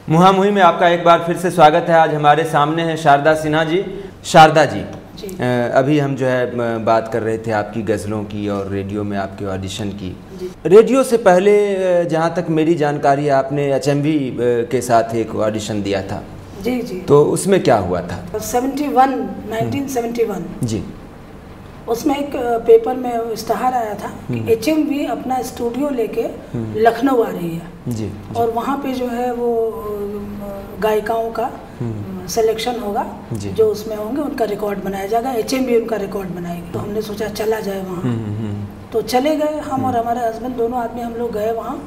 मुहामुही में आपका एक बार फिर से स्वागत है। आज हमारे सामने हैं शारदा सिन्हा जी। शारदा जी, अभी हम जो है बात कर रहे थे आपकी गज़लों की और रेडियो में आपके ऑडिशन की। रेडियो से पहले जहाँ तक मेरी जानकारी है आपने HMV के साथ एक ऑडिशन दिया था। जी जी। तो उसमें क्या हुआ था? 1971 जी। उसमें एक पेपर में इश्तहार आया था कि HMV अपना स्टूडियो लेके लखनऊ आ रही है जी। और वहाँ पे जो है वो गायिकाओं का सिलेक्शन होगा, जो उसमें होंगे उनका रिकॉर्ड बनाया जाएगा, HMV उनका रिकॉर्ड बनाएगी। तो हमने सोचा चला जाए वहाँ। तो चले गए हम और हमारे हस्बैंड, दोनों आदमी हम लोग गए वहाँ।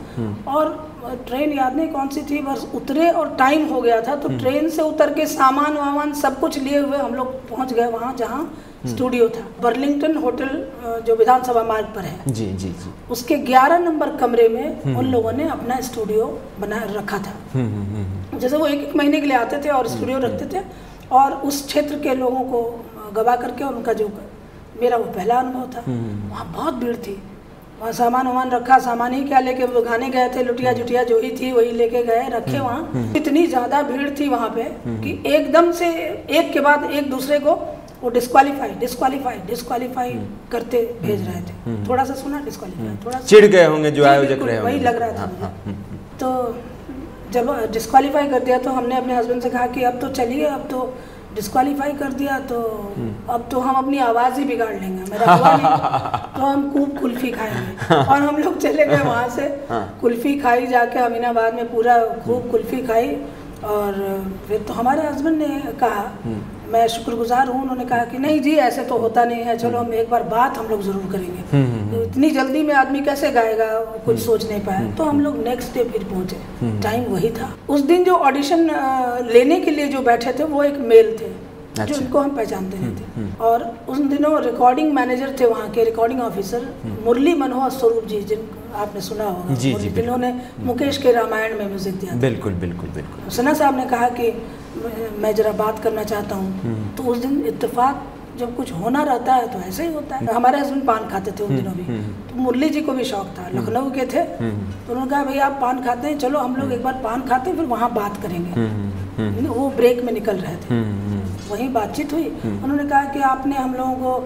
और ट्रेन याद नहीं कौन सी थी, बस उतरे और टाइम हो गया था। तो ट्रेन से उतर के सामान वामान सब कुछ लिए हुए हम लोग पहुँच गए वहाँ जहाँ स्टूडियो था। बर्लिंगटन होटल जो विधानसभा मार्ग पर है, जी जी जी, उसके 11 नंबर कमरे में उन लोगों ने अपना स्टूडियो बना रखा था। जैसे वो एक महीने के लिए आते थे और स्टूडियो रखते थे और उस क्षेत्र के लोगों को गवा करके, और उनका जो मेरा वो पहला अनुभव था। वहाँ बहुत भीड़ थी, वहाँ सामान वामान रखा, सामान ही क्या लेके वो गाने गए थे, लुटिया जुटिया जो ही थी वही लेके गए, रखे वहाँ। इतनी ज़्यादा भीड़ थी वहाँ पे कि एकदम से एक के बाद एक दूसरे को वो डिस्क्वालीफाई करते भेज रहे थे। थोड़ा सा सुना डिस्क्वालीफाई, थोड़ा चिढ़ गए होंगे जो आयोजक रहे होंगे, वही लग रहा था मुझे। तो जब डिस्क्वालीफाई कर दिया तो हमने अपने हस्बैंड से कहा कि अब तो चलिए, अब तो डिस्क्वालीफाई कर दिया तो अब तो हम अपनी आवाज़ ही बिगाड़ लेंगे, मेरा हुआ नहीं तो हम खूब कुल्फी खाएंगे। और हम लोग चले गए वहाँ से, कुल्फी खाई जाके अमीनाबाद में, पूरा खूब कुल्फी खाई। और फिर तो हमारे हस्बैंड ने कहा, मैं शुक्रगुजार हूँ, उन्होंने कहा कि नहीं जी ऐसे तो होता नहीं है, चलो हम एक बार बात हम लोग ज़रूर करेंगे। तो इतनी जल्दी में आदमी कैसे गाएगा, कुछ सोच नहीं पाया। तो हम लोग नेक्स्ट डे फिर पहुँचे, टाइम वही था। उस दिन जो ऑडिशन लेने के लिए जो बैठे थे वो एक मेल थे, जो इनको हम पहचानते नहीं थे। और उन दिनों रिकॉर्डिंग मैनेजर थे वहाँ के, रिकॉर्डिंग ऑफिसर मुरली मनोहर स्वरूप जी, जिन आपने सुना होगा, जिन्होंने मुकेश के रामायण में म्यूजिक दिया। बिल्कुल बिल्कुल बिल्कुल। सिन्हा साहब ने कहा कि मैं जरा बात करना चाहता हूँ। तो उस दिन इत्तेफाक जब कुछ होना रहता है तो ऐसे ही होता है। हमारे हस्बैंड पान खाते थे उन दिनों भी, तो मुरली जी को भी शौक था, लखनऊ के थे। तो उन्होंने कहा भैया आप पान खाते हैं, चलो हम लोग एक बार पान खाते हैं, फिर वहाँ बात करेंगे। वो ब्रेक में निकल रहे थे, वहीं बातचीत हुई। उन्होंने कहा कि आपने हम लोगों को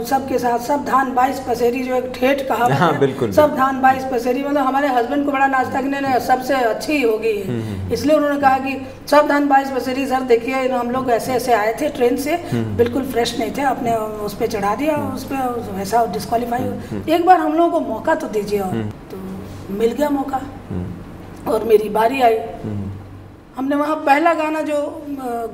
सबके साथ सावधान 22 पसेरी, जो एक ठेठ कहावत है, सावधान 22 पसेरी, मतलब हमारे हस्बैंड को बड़ा नाचता कि नहीं सबसे अच्छी होगी है। इसलिए उन्होंने कहा कि सावधान 22 पसेरी सर, देखिए हम लोग ऐसे ऐसे आए थे ट्रेन से, बिल्कुल फ्रेश नहीं थे, आपने उस पर चढ़ा दिया, उस पर वैसा डिस्क्वालीफाई। एक बार हम लोगों को मौका तो दीजिए। और तो मिल गया मौका और मेरी बारी आई। हमने वहाँ पहला गाना जो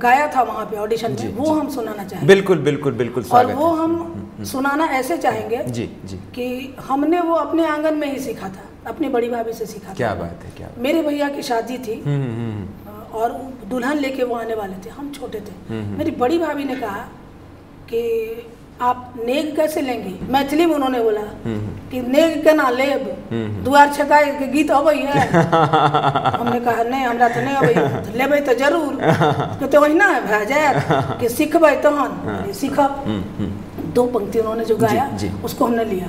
गाया था वहाँ पे ऑडिशन में, वो हम सुनाना चाहेंगे। बिल्कुल बिल्कुल बिल्कुल। और वो हम सुनाना ऐसे चाहेंगे जी जी कि हमने वो अपने आंगन में ही सीखा था, अपनी बड़ी भाभी से सीखा था। क्या बात है, क्या बात। मेरे भैया की शादी थी और दुल्हन लेके वो आने वाले थे, हम छोटे थे। मेरी बड़ी भाभी ने कहा कि आप नेग कैसे लेंगे, मैथिली में उन्होंने बोला कि नेग के ना लेब, दुआर छकाए के गीत अबई है। हमने कहा नहीं हमरा तो नहीं अबई, लेबै तो जरूर, तो ओहिना भए जाए कि सीखबै तहन सीखब। 2 पंक्ति उन्होंने जो गाया उसको हमने लिया।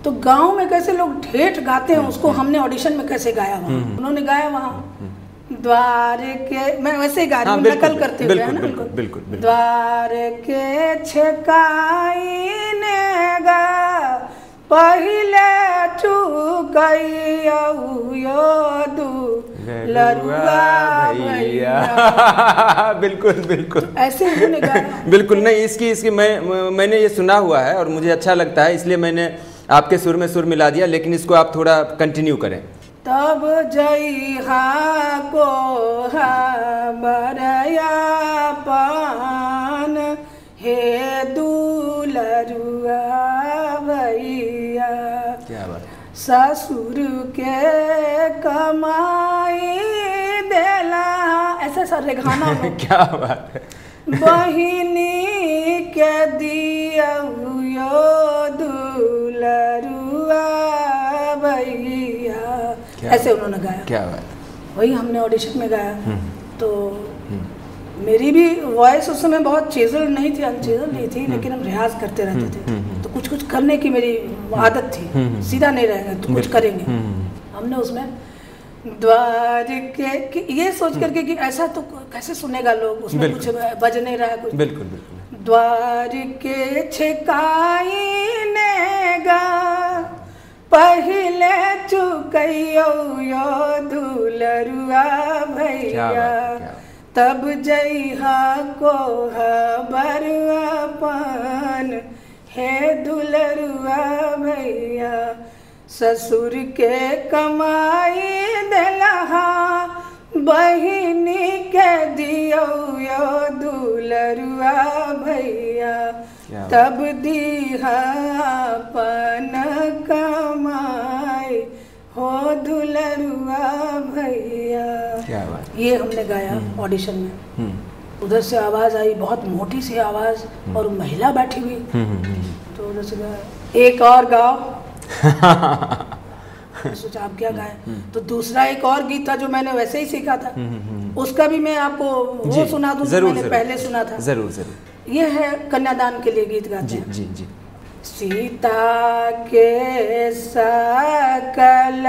तो गांव में कैसे लोग ठेठ गाते हैं उसको हमने ऑडिशन में कैसे गाया वहाँ। उन्होंने गाया वहाँ द्वार के, मैं वैसे ही गा रही हूँ, नकल करते हुए, है ना, बिल्कुल। द्वार के छकाई ने गा पहिले चुकैया लरुआ भैया। बिल्कुल बिल्कुल ऐसे उन्होंने गाया। बिल्कुल नहीं, इसकी मैंने ये सुना हुआ है और मुझे अच्छा लगता है, इसलिए मैंने आपके सुर में सुर मिला दिया। लेकिन इसको आप थोड़ा कंटिन्यू करें। तब जइहा को बरया पान, हे दुलरुआ भैया। क्या बात। ससुर के कमाई देला, ऐसा सारे गाना। क्या बात है। बहिनी के दिया दुलरुआ भैया, ऐसे उन्होंने गाया। क्या बात। वही हमने ऑडिशन में गाया। तो मेरी भी वॉइस उस समय बहुत चेजल नहीं थी, अनचेजल नहीं थी, लेकिन हम रियाज करते रहते थे। तो कुछ कुछ करने की मेरी आदत थी, सीधा नहीं रहेंगे तो कुछ करेंगे। हमने उसमें द्वार के ये सोच करके कि ऐसा तो कैसे सुनेगा लोग, उसमें कुछ बज नहीं रहा है कुछ। बिल्कुल बिल्कुल। द्वार के छिकाईनेगा पहले चुकैयो यो दुलरुआ भैया, तब जइहा को बरुआपन हे दुलरुआ भैया। ससुर के कमाई दिलहा बहिनी के दियो यो दुलरुआ भैया, तब दीहा अपन कमाई हो दुलरुआ भैया। क्या बात। ये हमने गाया ऑडिशन में। उधर से आवाज़ आई, बहुत मोटी सी आवाज़, और महिला बैठी हुई, तो उधर से गाया एक और गाओ। सोचा आप क्या गाएं, तो दूसरा एक और गीत था जो मैंने वैसे ही सीखा था, उसका भी मैं आपको वो सुना दूं जो मैंने पहले सुना था। जरूर जरूर। ये है कन्यादान के लिए गीत गाते हैं। जी जी। सीता के सकल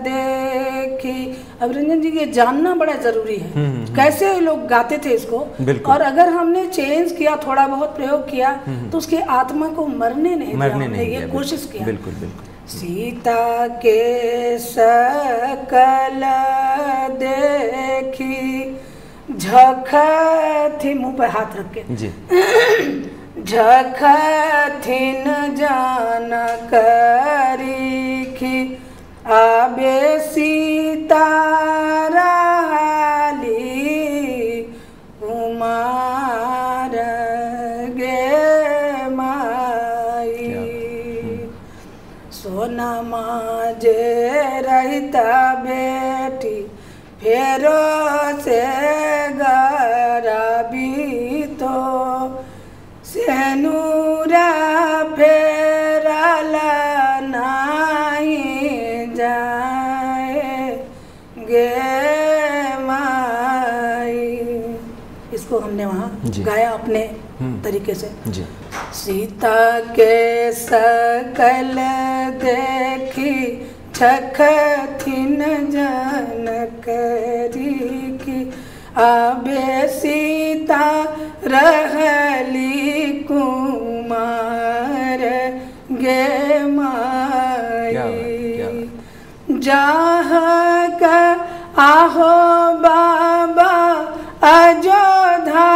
देखी। अब रंजन जी ये जानना बड़ा जरूरी है कैसे लोग गाते थे इसको, और अगर हमने चेंज किया, थोड़ा बहुत प्रयोग किया, तो उसकी आत्मा को मरने नहीं दिया, हमने ये कोशिश किया। बिल्कुल बिल्कुल। सीता के सकल देखी झखथी, मुंह पे हाथ रख के जी, झखथिन जान करीखी आबे सीता राली उमार गे माई। सोना माजे रहता बेटी फेरो से गराबी तो सेनुरा फेरला नहीं जाए गे माई। इसको हमने वहाँ गाया अपने तरीके से जी। सीता के सकल देखी झखथिन जान करीखी आबे सीता रहली कुमार गे माई। जहाँ का आहो बाबा अयोध्या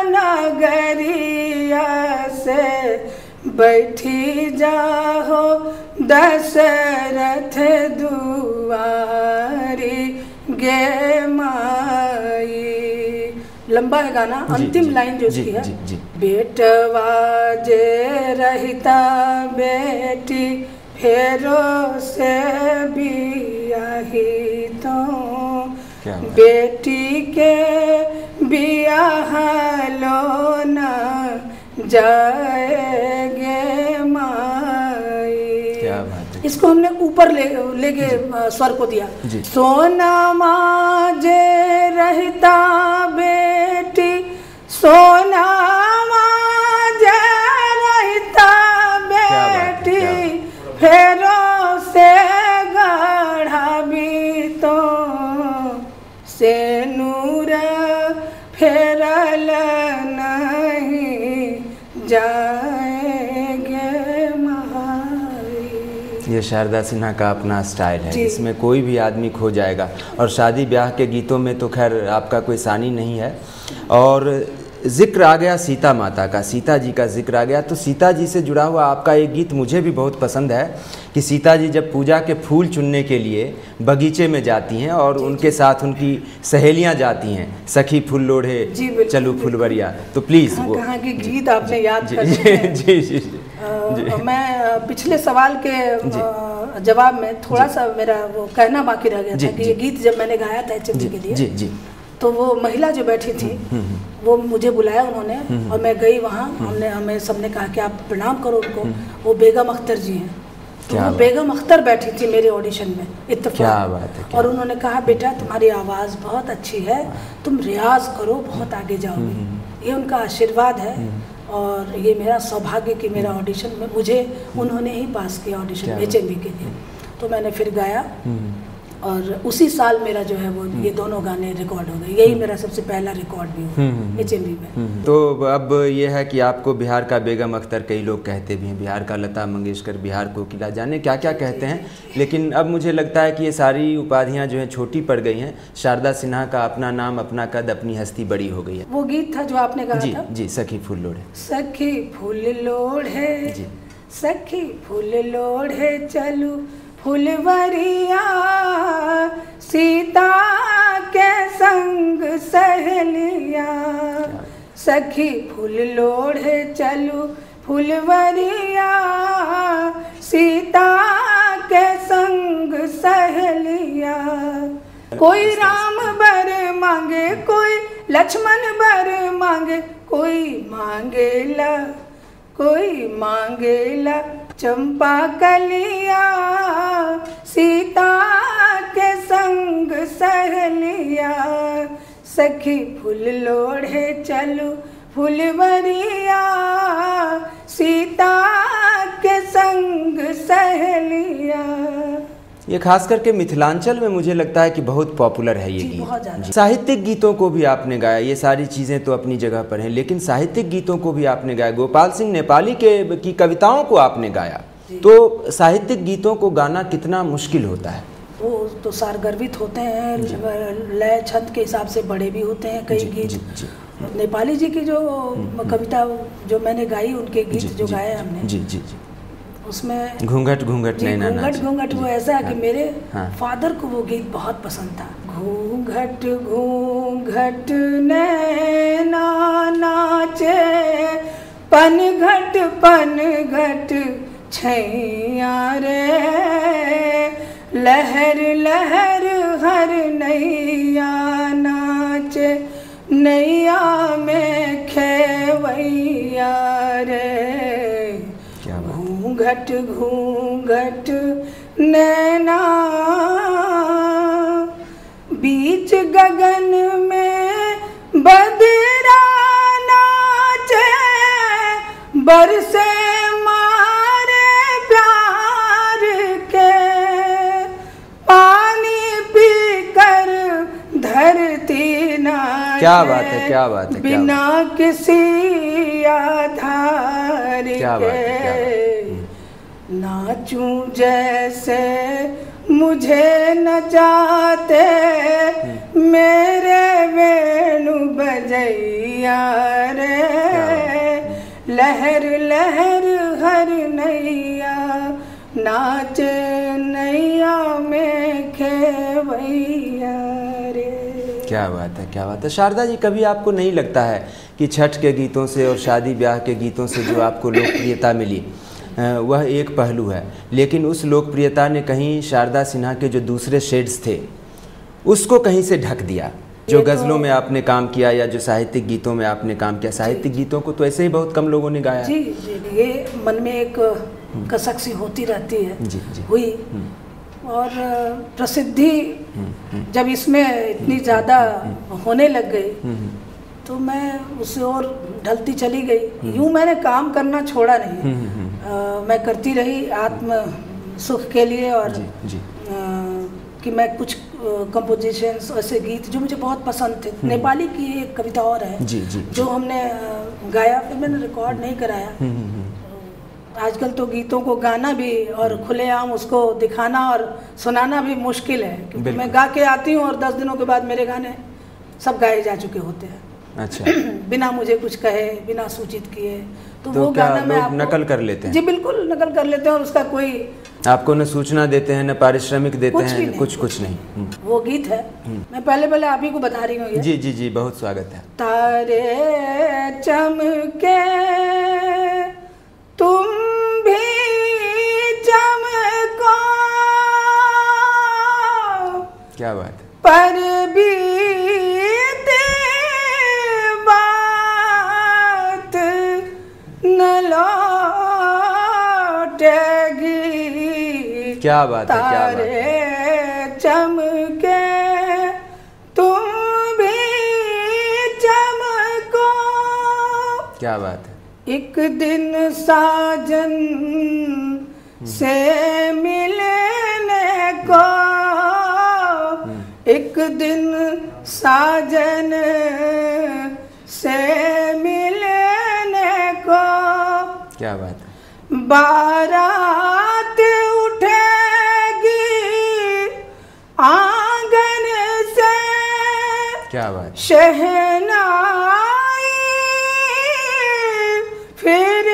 नगरिया से बैठी जाहो दशरथ दुआरी गे माई। लंबा है गाना, अंतिम लाइन जो उसकी है, बेटवा जे रहता बेटी फेरो से बियाही तो बेटी के बियाह लो न जाएगे माई। इसको हमने ऊपर लेके स्वर को दिया। सोना माजे रहता बेटी, सोना माजे रहता बेटी फेरो से गढ़ा भी तो से नूर फेरल नहीं जाएगे माई। ये शारदा सिन्हा का अपना स्टाइल है, इसमें कोई भी आदमी खो जाएगा। और शादी ब्याह के गीतों में तो खैर आपका कोई सानी नहीं है। और जिक्र आ गया सीता माता का, सीता जी का जिक्र आ गया, तो सीता जी से जुड़ा हुआ आपका एक गीत मुझे भी बहुत पसंद है कि सीता जी जब पूजा के फूल चुनने के लिए बगीचे में जाती हैं और उनके साथ उनकी सहेलियां जाती हैं, सखी फूल लोढ़े चलू फुलवरिया। तो प्लीज़ वो कहाँ के गीत आपने याद कर जी जी जी। मैं पिछले सवाल के जवाब में थोड़ा सा मेरा वो कहना बाकी रह गया था कि ये गीत जब मैंने गाया था HMG के लिए, जी जी, तो वो महिला जो बैठी थी वो मुझे बुलाया उन्होंने, और मैं गई वहाँ। हमें सबने कहा कि आप प्रणाम करो उनको, वो बेगम अख्तर जी हैं। तो वो बेगम अख्तर बैठी थी मेरे ऑडिशन में इत्तेफाक। क्या बात है। और उन्होंने कहा बेटा तुम्हारी आवाज़ बहुत अच्छी है, तुम रियाज करो, बहुत आगे जाओगे। ये उनका आशीर्वाद है, और ये मेरा सौभाग्य कि मेरा ऑडिशन में मुझे उन्होंने ही पास किया ऑडिशन HMV के लिए। तो मैंने फिर गाया और उसी साल मेरा जो है वो ये दोनों गाने रिकॉर्ड हो गए। यही मेरा सबसे पहला रिकॉर्ड भी हुआ HMV में। तो अब ये है कि आपको बिहार का बेगम अख्तर कई लोग कहते भी हैं, बिहार का लता मंगेशकर, बिहार कोकिला, जाने क्या क्या कहते हैं। लेकिन अब मुझे लगता है कि ये सारी उपाधियाँ जो हैं छोटी पड़ गई हैं। शारदा सिन्हा का अपना नाम, अपना कद, अपनी हस्ती बड़ी हो गई है। वो गीत था जो आपने कहा जी था। जी, सखी फूल लोढ़े। सखी फूल लोढ़े जी, सखी फूल लोढ़े चलू फुलवरिया, सीता के संग सहेलिया। सखी फूल लोढ़े चलू फुलवरिया, सीता के संग सहेलिया। कोई राम बर मांगे, कोई लक्ष्मण बर मांगे, कोई मांगेला चंपा कलिया, सीता के संग सहेलिया। सखी फूल लोढ़े चलू फुलवरिया, सीता के संग सहेलिया। ये खास करके मिथिलांचल में मुझे लगता है कि बहुत पॉपुलर है ये गीत। साहित्यिक गीतों को भी आपने गाया, ये सारी चीज़ें तो अपनी जगह पर हैं, लेकिन साहित्यिक गीतों को भी आपने गाया। गोपाल सिंह नेपाली की कविताओं को आपने गाया। तो साहित्यिक गीतों को गाना कितना मुश्किल होता है? वो तो सारगर्भित होते हैं, लय छंद के हिसाब से बड़े भी होते हैं कई गीत। नेपाली जी की जो कविता जो मैंने गाई, उनके गीत जो गाए हमने, जी जी जी, उसमें घूंघट घूंघट नैना नाच। घूंघट वो ऐसा है कि मेरे फादर को वो गीत बहुत पसंद था। घूंघट घूंघट नैना नाचे, पनघट छैया रे, लहर लहर हर नैया नाचे, नैया में खेवैया रे। घूंघट घूंघट नैना, बीच गगन में बदरा नाचे, बरसे मारे प्यार के, पानी पी कर धरती नाचे। क्या बात है, क्या बात है, बिना किसी आधार के। नाचूं जैसे मुझे न जाते, मेरे वेणु बजैया रे, लहर लहर हर नैया नाचे, नैया में खेवैया रे। क्या बात है, क्या बात है। शारदा जी, कभी आपको नहीं लगता है कि छठ के गीतों से और शादी ब्याह के गीतों से जो आपको लोकप्रियता मिली वह एक पहलू है, लेकिन उस लोकप्रियता ने कहीं शारदा सिन्हा के जो दूसरे शेड्स थे उसको कहीं से ढक दिया? जो गज़लों में आपने काम किया या जो साहित्यिक गीतों में आपने काम किया, साहित्यिक गीतों को तो ऐसे ही बहुत कम लोगों ने गाया। जी जी, ये मन में एक कसक सी होती रहती है। जी जी, हुई। और प्रसिद्धि जब इसमें इतनी ज़्यादा होने लग गई तो मैं उससे और ढलती चली गई। यूँ मैंने काम करना छोड़ा नहीं, मैं करती रही आत्म सुख के लिए। और जी। कि मैं कुछ कंपोजिशंस, ऐसे गीत जो मुझे बहुत पसंद थे। नेपाली की एक कविता और है जी, जो हमने गाया, फिर मैंने रिकॉर्ड नहीं कराया। आजकल तो गीतों को गाना भी और खुलेआम उसको दिखाना और सुनाना भी मुश्किल है, क्योंकि मैं गा के आती हूँ और 10 दिनों के बाद मेरे गाने सब गाए जा चुके होते हैं। अच्छा। बिना मुझे कुछ कहे, बिना सूचित किए। तो गाना मैं आपको नकल कर लेते हैं? जी बिल्कुल नकल कर लेते हैं, और उसका कोई आपको न सूचना देते हैं, न पारिश्रमिक देते हैं, कुछ नहीं। वो गीत है, मैं पहले आप ही को बता रही हूँ। जी जी जी, बहुत स्वागत है। तारे चमके तुम भी चमको, क्या बात है। पर बीते बात न लौटेगी। क्या बात है, क्या बात है। तारे चमके तुम भी चमको, क्या बात है। एक दिन साजन से मिलने को एक दिन साजन से मिलने को, क्या बात है, बारात उठेगी आंगन से, क्या बात, शहनाई फिर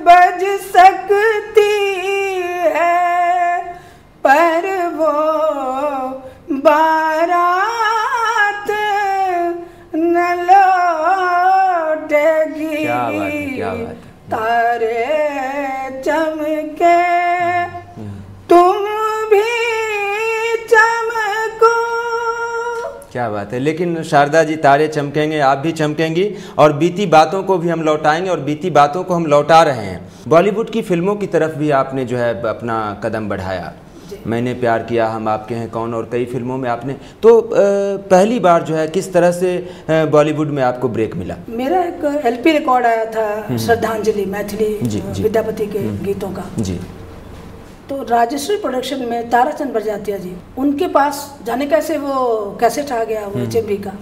बज सकती है, पर वो बारात न लौटेगी। क्या बात है, क्या बात है। तारे चमके तुम भी चमको। क्या बात है। लेकिन शारदा जी, तारे चमकेंगे, आप भी चमकेंगी, और बीती बातों को भी हम लौटाएंगे, और बीती बातों को हम लौटा रहे हैं। बॉलीवुड की फिल्मों की तरफ भी आपने जो है अपना कदम बढ़ाया। मैंने प्यार किया, हम आपके हैं कौन, और कई फिल्मों में आपने, तो पहली बार जो है किस तरह से बॉलीवुड में आपको ब्रेक मिला? मेरा एक LP रिकॉर्ड आया था, श्रद्धांजलि, मैथिली विद्यापति के गीतों का जी। तो राजश्री प्रोडक्शन में ताराचंद बरजातिया जी, उनके पास जाने कैसे वो कैसेट आ गया, वो HMV का।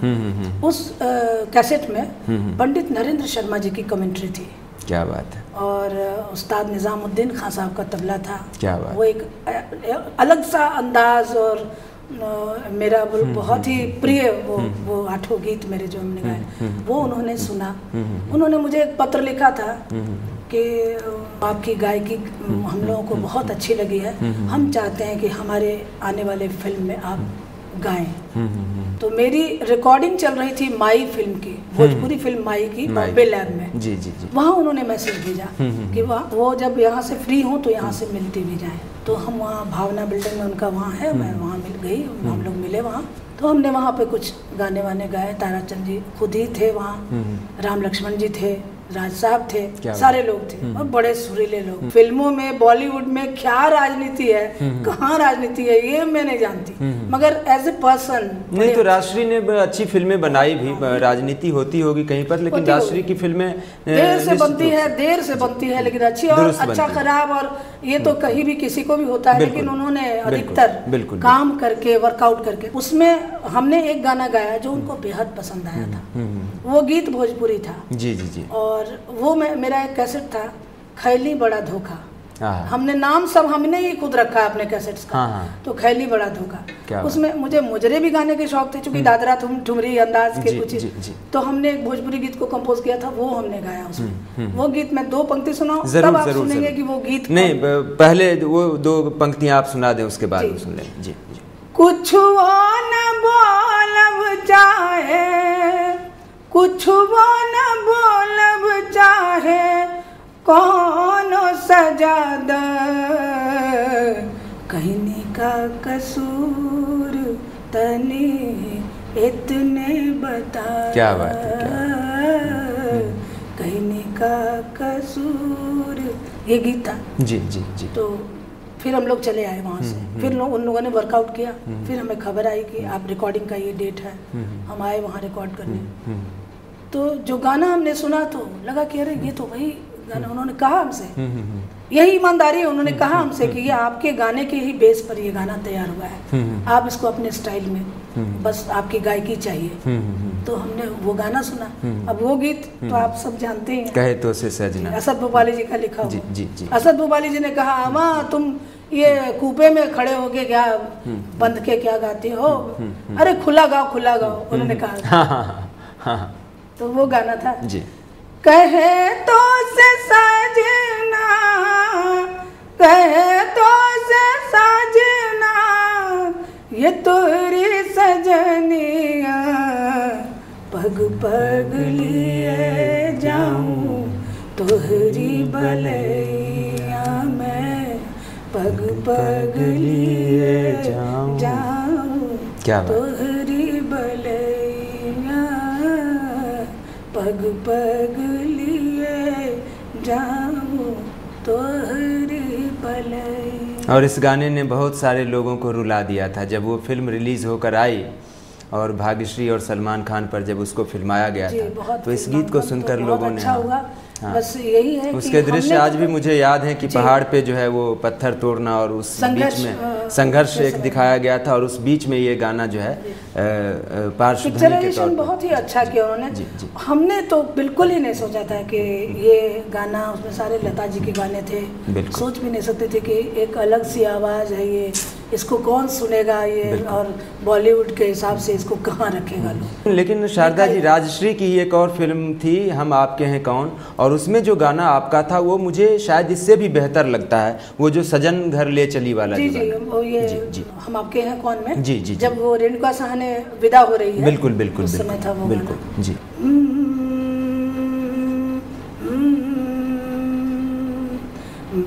उस कैसेट में पंडित नरेंद्र शर्मा जी की कमेंट्री थी। क्या बात है। और उस्ताद निज़ामुद्दीन खान साहब का तबला था। क्या बात। वो एक अलग सा अंदाज, और मेरा बहुत ही प्रिय वो 8 गीत मेरे जो हमने गाए, वो उन्होंने सुना। उन्होंने मुझे एक पत्र लिखा था कि आपकी गायकी हम लोगों को बहुत अच्छी लगी है, हम चाहते हैं कि हमारे आने वाले फिल्म में आप गाएं। तो मेरी रिकॉर्डिंग चल रही थी माई फिल्म की, भोजपुरी फिल्म माई की, बॉम्बे लैब में। जी जी जी। वहाँ उन्होंने मैसेज भेजा कि वो जब यहाँ से फ्री हों तो यहाँ से मिलते भी जाएं। तो हम वहाँ भावना बिल्डिंग में उनका वहाँ है, मैं वहाँ मिल गई, हम लोग मिले वहाँ। तो हमने वहाँ पे कुछ गाने वाने गाए। ताराचंद जी खुद ही थे वहाँ, राम लक्ष्मण जी थे, राज साहब थे, सारे लोग थे, और बड़े सुरीले लोग। फिल्मों में, बॉलीवुड में क्या राजनीति है, कहाँ राजनीति है, ये मैं नहीं जानती, मगर एज ए पर्सन नहीं। तो राजश्री ने अच्छी फिल्में बनाई भी, राजनीति होती होगी कहीं पर, लेकिन राजश्री की फिल्में देर से बनती है, लेकिन अच्छी, और अच्छा खराब, और ये तो कहीं भी किसी को भी होता है, लेकिन उन्होंने अधिकतर काम करके, वर्कआउट करके। उसमें हमने एक गाना गाया जो उनको बेहद पसंद आया था। वो गीत भोजपुरी था। जी जी जी। और वो मेरा एक कैसेट था, खैली बड़ा धोखा। हमने नाम सब हमने ही खुद रखा है अपने कैसेट्स का। तो खैली बड़ा धोखा, उसमें मुझे मुजरे भी गाने के शौक थे, क्योंकि दादरा ठुमरी अंदाज के कुछ। तो हमने एक भोजपुरी गीत को कंपोज किया था, वो हमने गाया उसमें। वो गीत मैं 2 पंक्ति सुनाऊं, तब आप सुनेंगे कि वो गीत नहीं। पहले वो 2 पंक्तियां आप सुना दें, उसके बाद सुन लें। जी। कुछ वो न बोलब चाहे, कुछ वो न बोलब चाहे, कौन सजा द, कहने का कसूर तने इतने बता। क्या बात है। कहने का कसूर, ये गीत था। जी जी जी। तो फिर हम लोग चले आए वहाँ से। फिर उन लोगों ने वर्कआउट किया। फिर हमें खबर आई कि आप रिकॉर्डिंग का ये डेट है। हम आए वहाँ रिकॉर्ड करने। तो जो गाना हमने सुना तो लगा कि अरे ये तो वही गाना। उन्होंने कहा हमसे, यही ईमानदारी है, उन्होंने कहा हमसे कि ये आपके गाने के ही बेस पर ये गाना तैयार हुआ है, आप इसको अपने स्टाइल में, बस आपकी गायकी चाहिए। तो हमने वो गाना सुना। अब वो गीत तो आप सब जानते हैं, कहे तो से सजना, असद भोपाली जी का लिखा हुआ। जी जी जी। असद भोपाली जी ने कहा, अम्मा तुम ये कूपे में खड़े होके क्या बंद के क्या गाती हो, अरे खुला गाओ खुला गाओ, उन्होंने कहा। तो वो गाना था जी। कहे तो से सजना, कहे तो से सजना, ये तोरी सजनिया, पग पग लिए जाऊं तोहरी बलैया में, पग पग लिए जाऊं तोहरी बलैया, पग पग लिए जाऊं तोहरी बलैया। और इस गाने ने बहुत सारे लोगों को रुला दिया था। जब वो फिल्म रिलीज़ होकर आई और भाग्यश्री और सलमान खान पर जब उसको फिल्माया गया था, तो इस गीत को सुनकर लोगों ने अच्छा हुआ हाँ। बस यही है उसके दृश्य आज भी मुझे याद है कि पहाड़ पे जो है वो पत्थर तोड़ना और उस बीच में संघर्ष एक दिखाया गया था और उस बीच में ये गाना जो है पार्श्वध्वनि के तौर पर बहुत ही अच्छा किया उन्होंने। हमने तो बिल्कुल ही नहीं सोचा था कि ये गाना, उसमें सारे लता जी के गाने थे, सोच भी नहीं सकते थे कि एक अलग सी आवाज़ है ये, इसको कौन सुनेगा ये, और बॉलीवुड के हिसाब से इसको कहाँ रखेगा लोग। लेकिन शारदा जी, राजश्री की एक और फिल्म थी हम आपके हैं कौन, और उसमें जो गाना आपका था वो मुझे शायद इससे भी बेहतर लगता है, वो जो सजन घर ले चली वाला। जी जी, वो ये जी, हम आपके हैं कौन में जी जी, जब वो रेणुका साहनी विदा हो रही है, बिल्कुल बिल्कुल उस समय था वो बिल्कुल जी।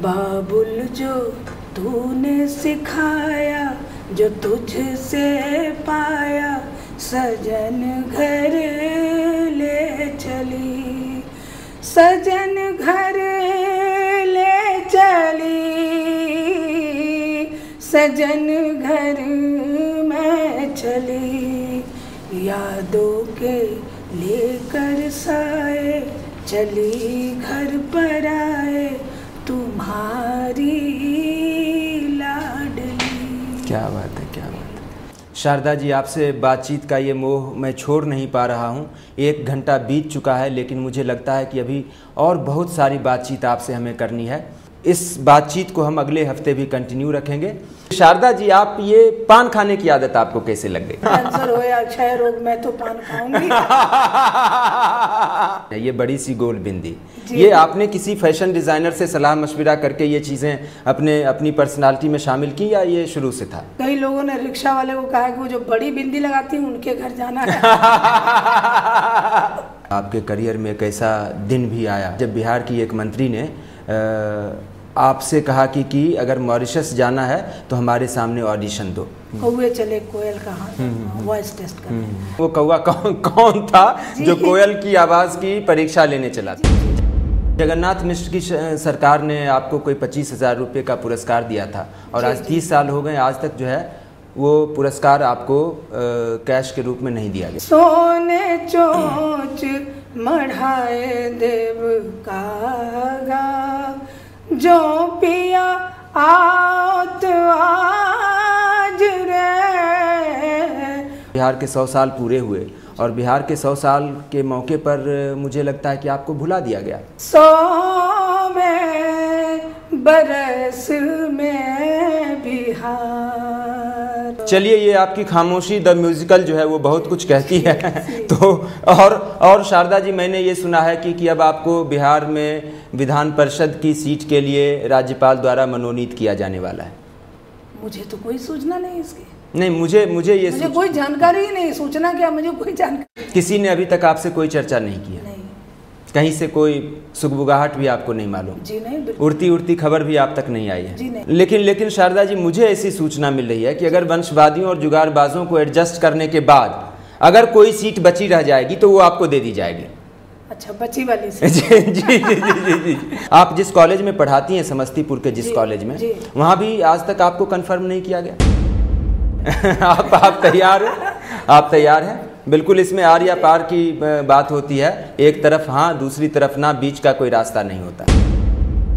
बाबुल जो तूने सिखाया, जो तुझसे पाया, सजन घर ले चली, सजन घर ले चली, सजन घर में चली, यादों के लेकर साए, चली घर पर आए तुम्हारी लाडली। क्या बात है, क्या बात है। शारदा जी, आपसे बातचीत का ये मोह मैं छोड़ नहीं पा रहा हूँ। 1 घंटा बीत चुका है, लेकिन मुझे लगता है कि अभी और बहुत सारी बातचीत आपसे हमें करनी है। इस बातचीत को हम अगले हफ्ते भी कंटिन्यू रखेंगे। शारदा जी, आप ये पान खाने की आदत आपको कैसे लग गई? कैंसर हो या क्षय रोग, मैं तो पान खाऊंगी। ये बड़ी सी गोल बिंदी, ये आपने किसी फैशन डिजाइनर से सलाह मशविरा करके ये चीजें अपनी पर्सनालिटी में शामिल की, या ये शुरू से था? कई लोगों ने रिक्शा वाले को कहा कि वो जो बड़ी बिंदी लगाती है उनके घर जाना है। आपके करियर में एक ऐसा दिन भी आया जब बिहार की एक मंत्री ने आपसे कहा कि अगर मॉरिशस जाना है तो हमारे सामने ऑडिशन दो। कौवे चले कोयल कहाँ, वॉइस टेस्ट करने। वो कौवा कौन था जो कोयल की आवाज़ की परीक्षा लेने चला था? जगन्नाथ मिश्र की सरकार ने आपको कोई 25,000 रुपये का पुरस्कार दिया था, और आज 30 साल हो गए, आज तक जो है वो पुरस्कार आपको कैश के रूप में नहीं दिया गया। सोने चोच मढ़ाए देव कागा, जो पिया आवत आज रे। बिहार के 100 साल पूरे हुए, और बिहार के 100 साल के मौके पर मुझे लगता है कि आपको भुला दिया गया। 100वें बरस में बिहार। चलिए, ये आपकी खामोशी द म्यूजिकल जो है वो बहुत कुछ कहती है। तो और शारदा जी, मैंने ये सुना है कि अब आपको बिहार में विधान परिषद की सीट के लिए राज्यपाल द्वारा मनोनीत किया जाने वाला है। मुझे तो कोई सूचना नहीं इसकी। नहीं, मुझे कोई जानकारी ही नहीं। सूचना क्या, मुझे कोई जानकारी। किसी ने अभी तक आपसे कोई चर्चा नहीं की है? नहीं। कहीं से कोई सुगबुगाहट भी आपको नहीं मालूम? जी नहीं। उड़ती खबर भी आप तक नहीं आई है? जी नहीं। लेकिन शारदा जी, मुझे ऐसी सूचना मिल रही है कि अगर वंशवादियों और जुगाड़बाजों को एडजस्ट करने के बाद अगर कोई सीट बची रह जाएगी तो वो आपको दे दी जाएगी। अच्छा, बची वाली सीट? जी। आप जिस कॉलेज में पढ़ाती हैं, समस्तीपुर के जिस कॉलेज में, वहाँ भी आज तक आपको कंफर्म नहीं किया गया। आप तैयार हैं? आप तैयार हैं? बिल्कुल, इसमें आर या पार की बात होती है। एक तरफ हाँ, दूसरी तरफ ना, बीच का कोई रास्ता नहीं होता।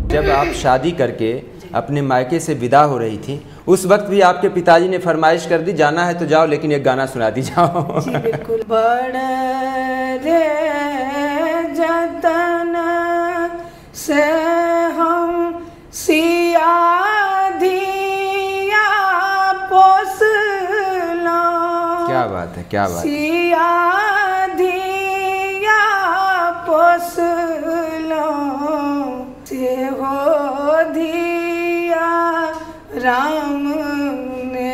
जब आप शादी करके अपने मायके से विदा हो रही थी, उस वक्त भी आपके पिताजी ने फरमाइश कर दी, जाना है तो जाओ, लेकिन एक गाना सुना दी जाओ। जी बिल्कुल। बड़े रे जतन से हम सिया धिया पोसला। क्या बात है, क्या बात है। सिया धिया पोसला, से हो धिया राम ने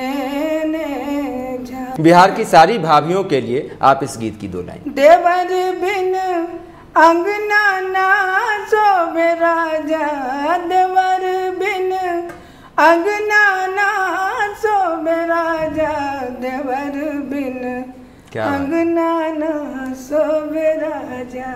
जा। बिहार की सारी भाभियों के लिए आप इस गीत की 2 लाइन। देवर बिन अंगना ना सोवे राजा, देवर बिन अंगना ना सोवे राजा, देवर बिन अंगना ना सोवे राजा।